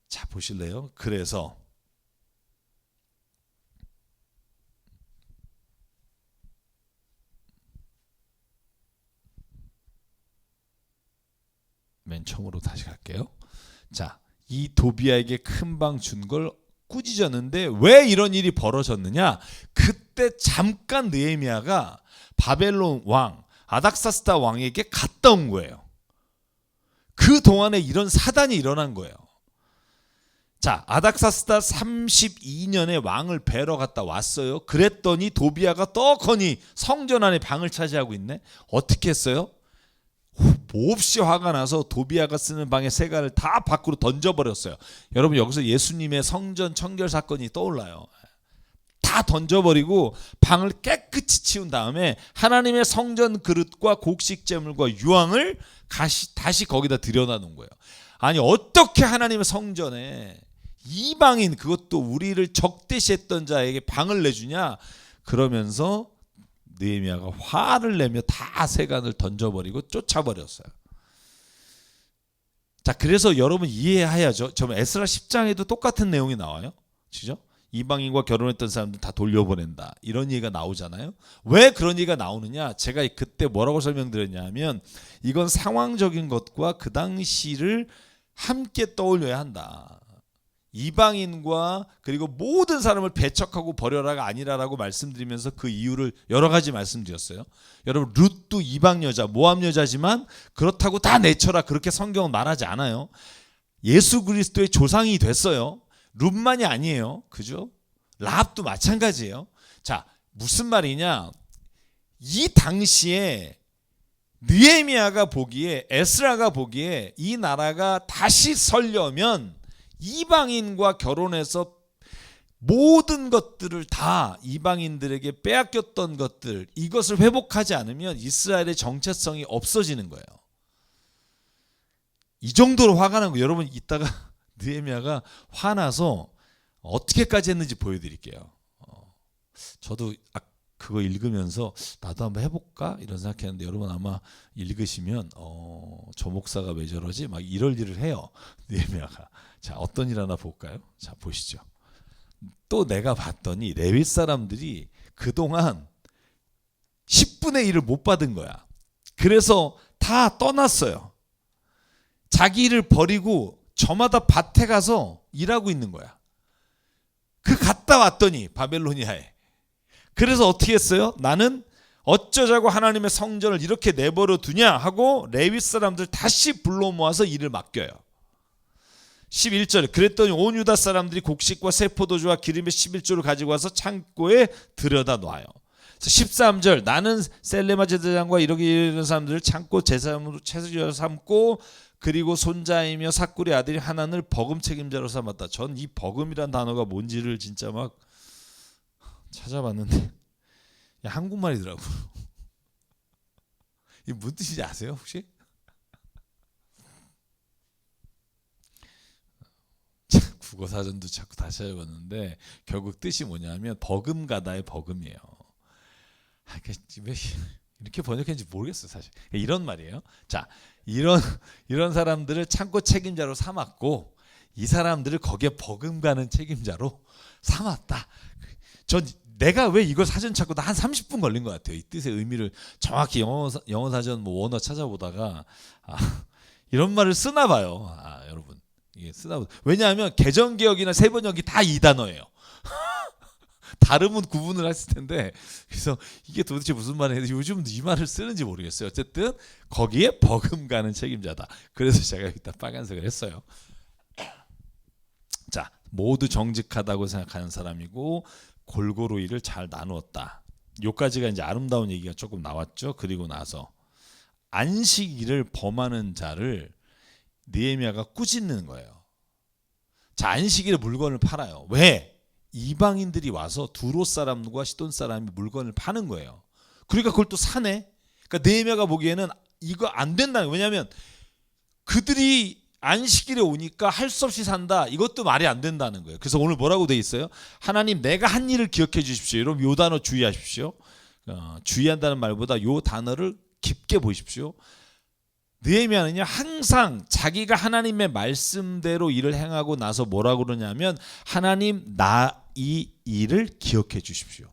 자, 보실래요? 그래서 맨 처음으로 다시 갈게요. 자, 이 도비야에게 큰 방 준 걸 꾸짖었는데 왜 이런 일이 벌어졌느냐? 그때 잠깐 느헤미야가 바벨론 왕 아닥사스다 왕에게 갔다 온 거예요. 그 동안에 이런 사단이 일어난 거예요. 자, 아닥사스다 32년에 왕을 뵈러 갔다 왔어요. 그랬더니 도비야가 떡하니 성전 안에 방을 차지하고 있네. 어떻게 했어요? 몹시 화가 나서 도비야가 쓰는 방의 세간을 다 밖으로 던져버렸어요. 여러분, 여기서 예수님의 성전 청결 사건이 떠올라요. 다 던져버리고 방을 깨끗이 치운 다음에 하나님의 성전 그릇과 곡식 제물과 유황을 다시 거기다 들여놔 놓은 거예요. 아니 어떻게 하나님의 성전에 이방인, 그것도 우리를 적대시했던 자에게 방을 내주냐? 그러면서 느헤미야가 화를 내며 다 세간을 던져버리고 쫓아버렸어요. 자, 그래서 여러분 이해해야죠. 저 에스라 10장에도 똑같은 내용이 나와요. 그죠? 이방인과 결혼했던 사람들 다 돌려보낸다, 이런 얘기가 나오잖아요. 왜 그런 얘기가 나오느냐? 제가 그때 뭐라고 설명드렸냐면, 이건 상황적인 것과 그 당시를 함께 떠올려야 한다. 이방인과 그리고 모든 사람을 배척하고 버려라가 아니라라고 말씀드리면서 그 이유를 여러 가지 말씀드렸어요. 여러분, 룻도 이방 여자, 모압 여자지만 그렇다고 다 내쳐라, 그렇게 성경은 말하지 않아요. 예수 그리스도의 조상이 됐어요. 룻만이 아니에요. 그죠? 라합도 마찬가지예요. 자, 무슨 말이냐? 이 당시에 느헤미야가 보기에, 에스라가 보기에 이 나라가 다시 서려면 이방인과 결혼해서 모든 것들을 다 이방인들에게 빼앗겼던 것들, 이것을 회복하지 않으면 이스라엘의 정체성이 없어지는 거예요. 이 정도로 화가 난 거예요. 여러분, 이따가 느헤미야가 화나서 어떻게까지 했는지 보여드릴게요. 저도 그거 읽으면서 나도 한번 해볼까 이런 생각했는데, 여러분 아마 읽으시면 저 목사가 왜 저러지? 막 이럴 일을 해요, 느헤미야가. 자, 어떤 일 하나 볼까요? 자, 보시죠. 또 내가 봤더니 레위 사람들이 그동안 10분의 1을 못 받은 거야. 그래서 다 떠났어요. 자기 일을 버리고 저마다 밭에 가서 일하고 있는 거야. 그 갔다 왔더니 바벨로니아에. 그래서 어떻게 했어요? 나는 어쩌자고 하나님의 성전을 이렇게 내버려 두냐 하고 레위 사람들 다시 불러 모아서 일을 맡겨요. 11절, 그랬더니 온 유다 사람들이 곡식과 새 포도주와 기름의 11조를 가지고 와서 창고에 들여다 놔요. 13절, 나는 셀레마 제사장과 이런 사람들을 창고 제사장으로 채소로 삼고, 그리고 손자이며 사꾸리 아들이 하나를 버금 책임자로 삼았다. 전 이 버금이란 단어가 뭔지를 진짜 막 찾아봤는데 한국말이더라고요. 이게 무슨 뜻인지 아세요 혹시? 국어사전도 자꾸 다시 찾아봤는데 결국 뜻이 뭐냐면 버금가다의 버금이에요. 왜 이렇게 번역했는지 모르겠어요 사실. 이런 말이에요. 자, 이런 사람들을 창고 책임자로 삼았고, 이 사람들을 거기에 버금가는 책임자로 삼았다. 전 내가 왜 이걸 사전 찾고 한 30분 걸린 것 같아요. 이 뜻의 의미를 정확히 영어 사전 원어 찾아보다가 이런 말을 쓰나 봐요. 여러분, 이게 쓰나 봐. 왜냐하면 개정개혁이나 세번역이 다 이 단어예요. 다르면 구분을 했을 텐데, 그래서 이게 도대체 무슨 말인지 요즘 이 말을 쓰는지 모르겠어요. 어쨌든 거기에 버금가는 책임자다. 그래서 제가 여기다 빨간색을 했어요. 자, 모두 정직하다고 생각하는 사람이고 골고루 일을 잘 나누었다. 요까지가 이제 아름다운 얘기가 조금 나왔죠. 그리고 나서 안식일을 범하는 자를 느헤미야가 꾸짖는 거예요. 자, 안식일에 물건을 팔아요. 왜? 이방인들이 와서 두로 사람과 시돈 사람이 물건을 파는 거예요. 그러니까 그걸 또 사네. 그러니까 느헤미야가 보기에는 이거 안 된다는 거예요. 왜냐하면 그들이 안식일에 오니까 할 수 없이 산다. 이것도 말이 안 된다는 거예요. 그래서 오늘 뭐라고 돼 있어요? 하나님, 내가 한 일을 기억해 주십시오. 여러분, 요 단어 주의하십시오. 주의한다는 말보다 요 단어를 깊게 보십시오. 느헤미야는요, 항상 자기가 하나님의 말씀대로 일을 행하고 나서 뭐라고 그러냐면, 하나님, 나 이 일을 기억해 주십시오.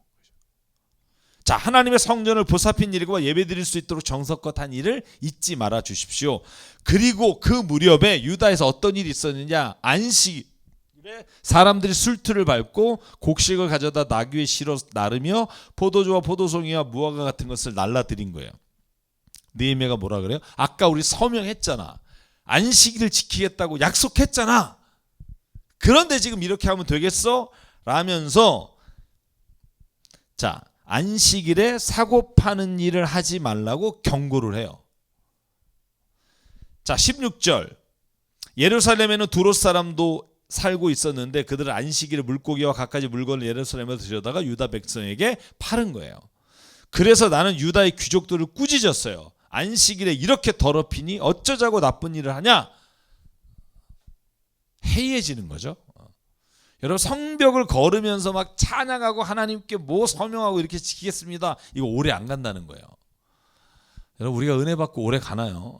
자, 하나님의 성전을 보살핀 일과 예배드릴 수 있도록 정성껏 한 일을 잊지 말아 주십시오. 그리고 그 무렵에 유다에서 어떤 일이 있었느냐? 안식일에 사람들이 술틀을 밟고 곡식을 가져다 나귀에 실어 나르며 포도주와 포도송이와 무화과 같은 것을 날라드린 거예요. 느헤미야가 뭐라 그래요? 아까 우리 서명했잖아. 안식일을 지키겠다고 약속했잖아. 그런데 지금 이렇게 하면 되겠어? 라면서, 자, 안식일에 사고 파는 일을 하지 말라고 경고를 해요. 자, 16절, 예루살렘에는 두롯 사람도 살고 있었는데 그들은 안식일에 물고기와 갖가지 물건을 예루살렘에 들여다가 유다 백성에게 파는 거예요. 그래서 나는 유다의 귀족들을 꾸짖었어요. 안식일에 이렇게 더럽히니 어쩌자고 나쁜 일을 하냐? 해이해지는 거죠. 여러분 성벽을 걸으면서 막 찬양하고 하나님께 뭐 서명하고 이렇게 지키겠습니다. 이거 오래 안 간다는 거예요. 여러분 우리가 은혜 받고 오래 가나요?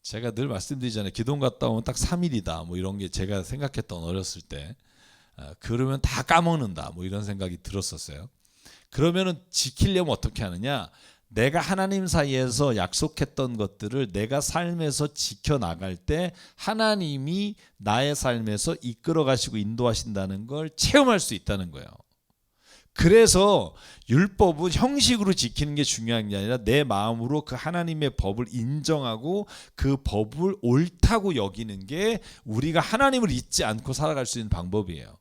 제가 늘 말씀드리잖아요. 기도원 갔다 오면 딱 3일이다. 뭐 이런 게 제가 생각했던 어렸을 때. 그러면 다 까먹는다. 뭐 이런 생각이 들었었어요. 그러면은 지키려면 어떻게 하느냐? 내가 하나님 사이에서 약속했던 것들을 내가 삶에서 지켜나갈 때 하나님이 나의 삶에서 이끌어 가시고 인도하신다는 걸 체험할 수 있다는 거예요. 그래서 율법은 형식으로 지키는 게 중요한 게 아니라 내 마음으로 그 하나님의 법을 인정하고 그 법을 옳다고 여기는 게 우리가 하나님을 잊지 않고 살아갈 수 있는 방법이에요.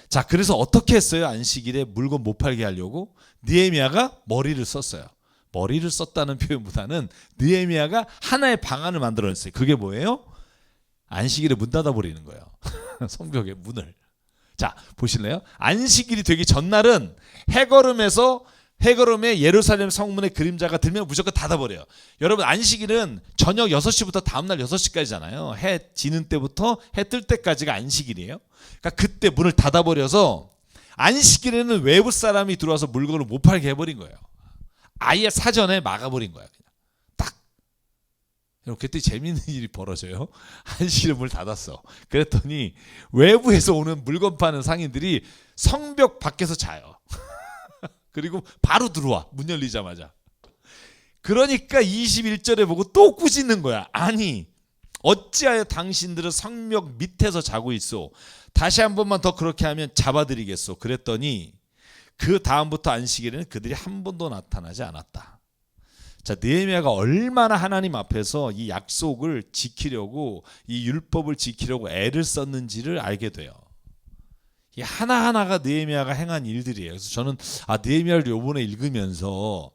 자, 그래서 어떻게 했어요? 안식일에 물건 못 팔게 하려고 느헤미야가 머리를 썼어요. 머리를 썼다는 표현보다는 느헤미야가 하나의 방안을 만들어냈어요. 그게 뭐예요? 안식일에 문 닫아버리는 거예요. 성벽의 문을. 자, 보실래요? 안식일이 되기 전날은 해걸음에 예루살렘 성문의 그림자가 들면 무조건 닫아버려요. 여러분 안식일은 저녁 6시부터 다음날 6시까지잖아요. 해 지는 때부터 해 뜰 때까지가 안식일이에요. 그러니까 그때 문을 닫아버려서 안식일에는 외부 사람이 들어와서 물건을 못 팔게 해버린 거예요. 아예 사전에 막아버린 거야. 그냥 딱. 여러분 그때 재밌는 일이 벌어져요. 안식일에 문을 닫았어. 그랬더니 외부에서 오는 물건 파는 상인들이 성벽 밖에서 자요. 그리고 바로 들어와. 문 열리자마자. 그러니까 21절에 보고 또 꾸짖는 거야. 아니 어찌하여 당신들은 성벽 밑에서 자고 있어. 다시 한 번만 더 그렇게 하면 잡아드리겠소. 그랬더니 그 다음부터 안식일에는 그들이 한 번도 나타나지 않았다. 자, 느헤미야가 얼마나 하나님 앞에서 이 약속을 지키려고 이 율법을 지키려고 애를 썼는지를 알게 돼요. 이 하나하나가 느헤미야가 행한 일들이에요. 그래서 저는 느헤미야를 요번에 읽으면서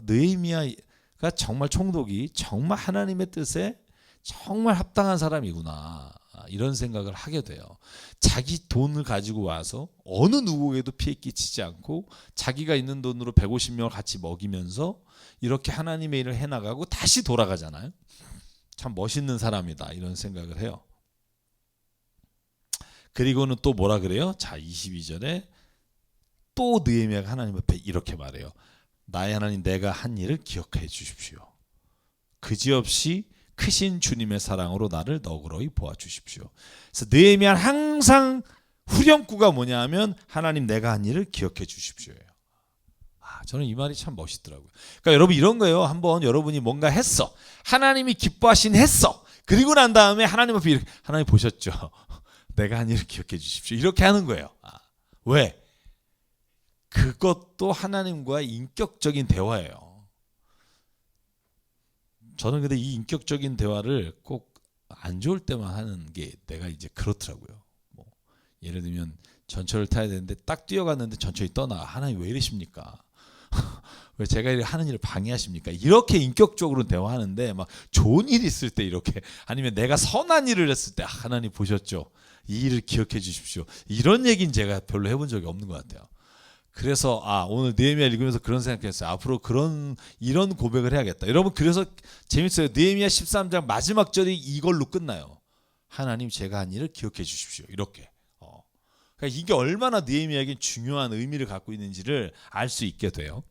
느헤미야가 정말 총독이 정말 하나님의 뜻에 정말 합당한 사람이구나. 이런 생각을 하게 돼요. 자기 돈을 가지고 와서 어느 누구에게도 피해 끼치지 않고 자기가 있는 돈으로 150명을 같이 먹이면서 이렇게 하나님의 일을 해나가고 다시 돌아가잖아요. 참 멋있는 사람이다 이런 생각을 해요. 그리고는 또 뭐라 그래요? 자, 22절에 또 느헤미야가 하나님 앞에 이렇게 말해요. 나의 하나님 내가 한 일을 기억해 주십시오. 그지없이 크신 주님의 사랑으로 나를 너그러이 보아주십시오. 그래서 느헤미야는 항상 후렴구가 뭐냐 하면 하나님 내가 한 일을 기억해 주십시오예요. 저는 이 말이 참 멋있더라고요. 그러니까 여러분 이런 거예요. 한번 여러분이 뭔가 했어. 하나님이 기뻐하신 했어. 그리고 난 다음에 하나님 앞에 이렇게, 하나님 보셨죠? 내가 한 일을 기억해 주십시오. 이렇게 하는 거예요. 왜? 그것도 하나님과의 인격적인 대화예요. 저는 근데 이 인격적인 대화를 꼭 안 좋을 때만 하는 게 내가 이제 그렇더라고요. 뭐 예를 들면 전철을 타야 되는데 딱 뛰어갔는데 전철이 떠나. 하나님 왜 이러십니까? 왜 제가 하는 일을 방해하십니까? 이렇게 인격적으로 대화하는데 막 좋은 일이 있을 때 이렇게 아니면 내가 선한 일을 했을 때 하나님 보셨죠? 이 일을 기억해 주십시오. 이런 얘기는 제가 별로 해본 적이 없는 것 같아요. 그래서 오늘 느헤미야 읽으면서 그런 생각했어요. 앞으로 이런 고백을 해야겠다. 여러분 그래서 재밌어요. 느헤미야 13장 마지막 절이 이걸로 끝나요. 하나님 제가 한 일을 기억해 주십시오. 이렇게. 그러니까 이게 얼마나 느헤미야에게 중요한 의미를 갖고 있는지를 알 수 있게 돼요.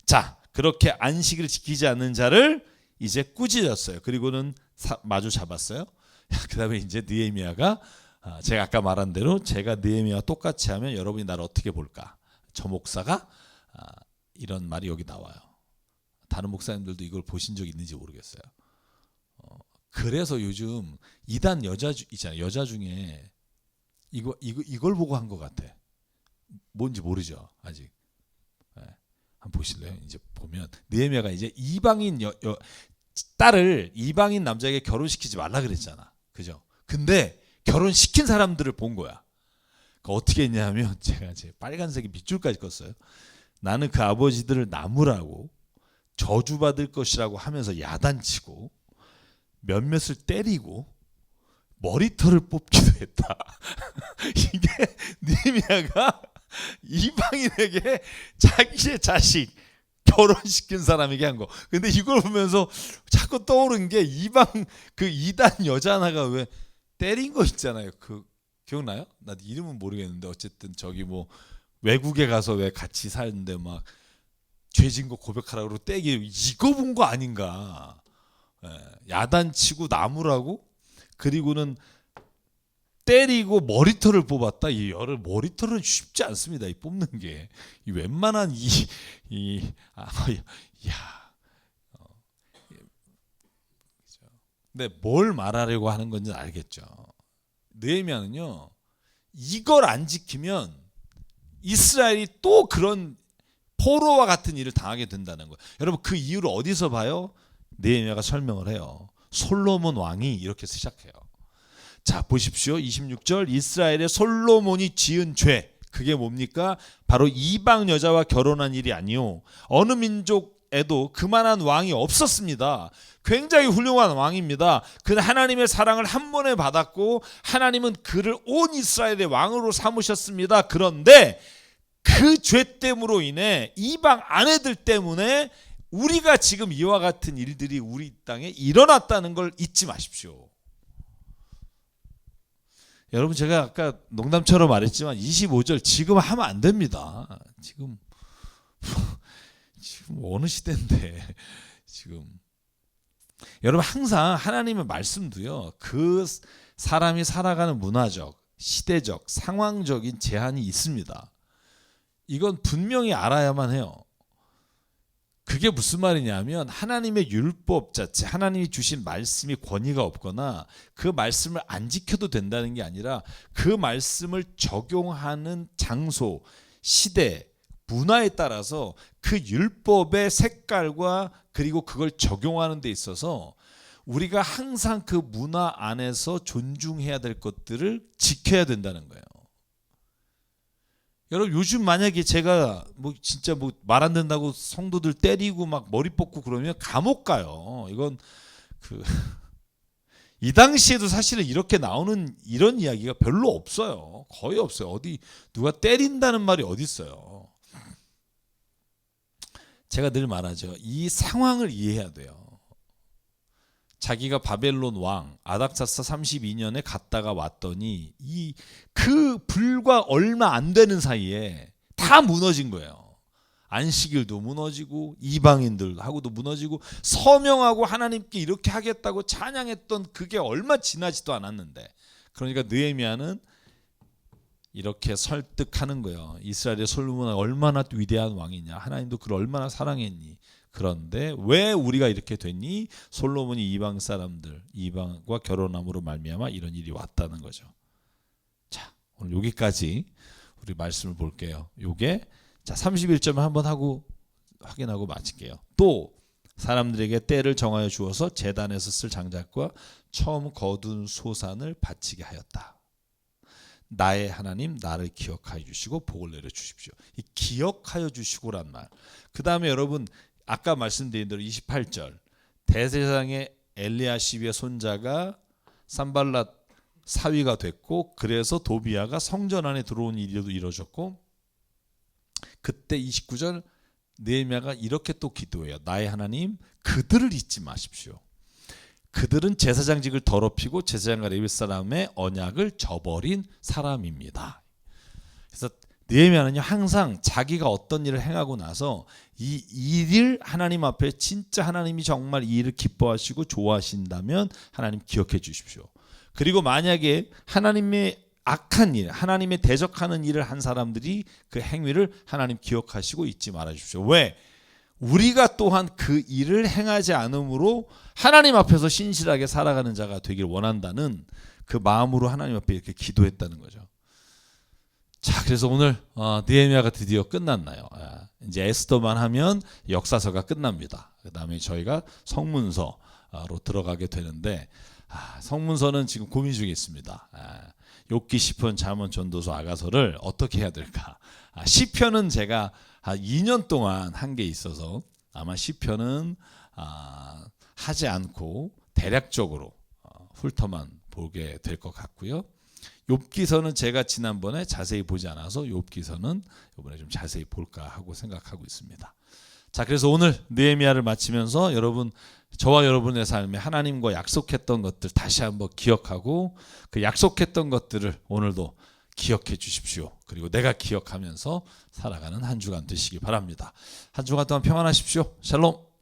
자, 그렇게 안식일을 지키지 않는 자를 이제 꾸짖었어요. 그리고는 마주 잡았어요. 그다음에 이제 느헤미야가 제가 아까 말한 대로 제가 느헤미야와 똑같이 하면 여러분이 나를 어떻게 볼까? 저 목사가 이런 말이 여기 나와요. 다른 목사님들도 이걸 보신 적 있는지 모르겠어요. 그래서 요즘 이단 여자 있잖아요. 여자 중에 이걸 보고 한 것 같아. 뭔지 모르죠 아직. 한번 보실래요? 이제 보면 느헤미야가 이제 이방인 딸을 이방인 남자에게 결혼시키지 말라 그랬잖아. 그죠? 근데 결혼시킨 사람들을 본 거야. 어떻게 했냐면 제가 이제 빨간색의 밑줄까지 껐어요. 나는 그 아버지들을 나무라고 저주받을 것이라고 하면서 야단치고 몇몇을 때리고 머리털을 뽑기도 했다. 이게 느헤미야가 이방인에게 자기의 자식 결혼시킨 사람에게 한 거. 근데 이걸 보면서 자꾸 떠오른 게 이방 그 이단 여자 하나가 왜 때린 거 있잖아요. 그 기억나요? 나 이름은 모르겠는데 어쨌든 저기 뭐 외국에 가서 왜 같이 사는데 막 죄진 거 고백하라고 떼기 이거 본 거 아닌가. 야단치고 나무라고 그리고는 때리고 머리털을 뽑았다. 이 열을 머리털은 쉽지 않습니다. 이 뽑는 게 이 웬만한 야. 근데 뭘 말하려고 하는 건지 알겠죠. 느헤미야는요 이걸 안 지키면 이스라엘이 또 그런 포로와 같은 일을 당하게 된다는 거예요. 여러분 그 이유를 어디서 봐요? 느헤미야가 설명을 해요. 솔로몬 왕이 이렇게 시작해요. 자 보십시오. 26절 이스라엘의 솔로몬이 지은 죄 그게 뭡니까? 바로 이방 여자와 결혼한 일이 아니요 어느 민족에도 그만한 왕이 없었습니다. 굉장히 훌륭한 왕입니다. 그는 하나님의 사랑을 한 번에 받았고 하나님은 그를 온 이스라엘의 왕으로 삼으셨습니다. 그런데 그 죄 때문으로 인해 이방 아내들 때문에 우리가 지금 이와 같은 일들이 우리 땅에 일어났다는 걸 잊지 마십시오. 여러분 제가 아까 농담처럼 말했지만 25절 지금 하면 안 됩니다. 지금 어느 시대인데 지금 여러분 항상 하나님의 말씀도요 그 사람이 살아가는 문화적, 시대적, 상황적인 제한이 있습니다. 이건 분명히 알아야만 해요. 그게 무슨 말이냐면 하나님의 율법 자체, 하나님이 주신 말씀이 권위가 없거나 그 말씀을 안 지켜도 된다는 게 아니라 그 말씀을 적용하는 장소, 시대, 문화에 따라서 그 율법의 색깔과 그리고 그걸 적용하는 데 있어서 우리가 항상 그 문화 안에서 존중해야 될 것들을 지켜야 된다는 거예요. 여러분 요즘 만약에 제가 뭐 진짜 뭐 말 안 된다고 성도들 때리고 막 머리 뽑고 그러면 감옥 가요. 이건 이 당시에도 사실은 이렇게 나오는 이런 이야기가 별로 없어요. 거의 없어요. 어디 누가 때린다는 말이 어디 있어요. 제가 늘 말하죠. 이 상황을 이해해야 돼요. 자기가 바벨론 왕 아닥사스 32년에 갔다가 왔더니 그 불과 얼마 안 되는 사이에 다 무너진 거예요. 안식일도 무너지고 이방인들하고도 무너지고 서명하고 하나님께 이렇게 하겠다고 찬양했던 그게 얼마 지나지도 않았는데 그러니까 느헤미야는 이렇게 설득하는 거예요. 이스라엘의 솔로몬은 얼마나 위대한 왕이냐. 하나님도 그를 얼마나 사랑했니. 그런데 왜 우리가 이렇게 됐니? 솔로몬이 이방 사람들, 이방과 결혼함으로 말미암아 이런 일이 왔다는 거죠. 자, 오늘 여기까지 우리 말씀을 볼게요. 요게 자 31점 한번 하고 확인하고 마칠게요. 또 사람들에게 때를 정하여 주어서 제단에서 쓸 장작과 처음 거둔 소산을 바치게 하였다. 나의 하나님 나를 기억하여 주시고 복을 내려 주십시오. 이 기억하여 주시고란 말. 그 다음에 여러분 아까 말씀드린 대로 28절 대제사장의 엘리야십의 손자가 산발랏 사위가 됐고 그래서 도비야가 성전 안에 들어온 일도 이루어졌고 그때 29절 느헤미야가 이렇게 또 기도해요. 나의 하나님 그들을 잊지 마십시오. 그들은 제사장직을 더럽히고 제사장과 레위 사람의 언약을 저버린 사람입니다. 그래서 느헤미야는요 항상 자기가 어떤 일을 행하고 나서 이 일을 하나님 앞에 진짜 하나님이 정말 이 일을 기뻐하시고 좋아하신다면 하나님 기억해 주십시오. 그리고 만약에 하나님의 악한 일, 하나님의 대적하는 일을 한 사람들이 그 행위를 하나님 기억하시고 잊지 말아 주십시오. 왜? 우리가 또한 그 일을 행하지 않으므로 하나님 앞에서 신실하게 살아가는 자가 되길 원한다는 그 마음으로 하나님 앞에 이렇게 기도했다는 거죠. 자, 그래서 오늘 느헤미야가 드디어 끝났나요? 이제 에스더만 하면 역사서가 끝납니다. 그 다음에 저희가 성문서로 들어가게 되는데 성문서는 지금 고민 중에 있습니다. 욥기, 시편, 잠언, 전도서, 아가서를 어떻게 해야 될까? 시편은 제가 2년 동안 한 게 있어서 아마 시편은 하지 않고 대략적으로 훑어만 보게 될 것 같고요. 욥기서는 제가 지난번에 자세히 보지 않아서 욥기서는 이번에 좀 자세히 볼까 하고 생각하고 있습니다. 자, 그래서 오늘 느헤미야를 마치면서 여러분, 저와 여러분의 삶에 하나님과 약속했던 것들 다시 한번 기억하고 그 약속했던 것들을 오늘도 기억해 주십시오. 그리고 내가 기억하면서 살아가는 한 주간 되시기 바랍니다. 한 주간 동안 평안하십시오. 샬롬.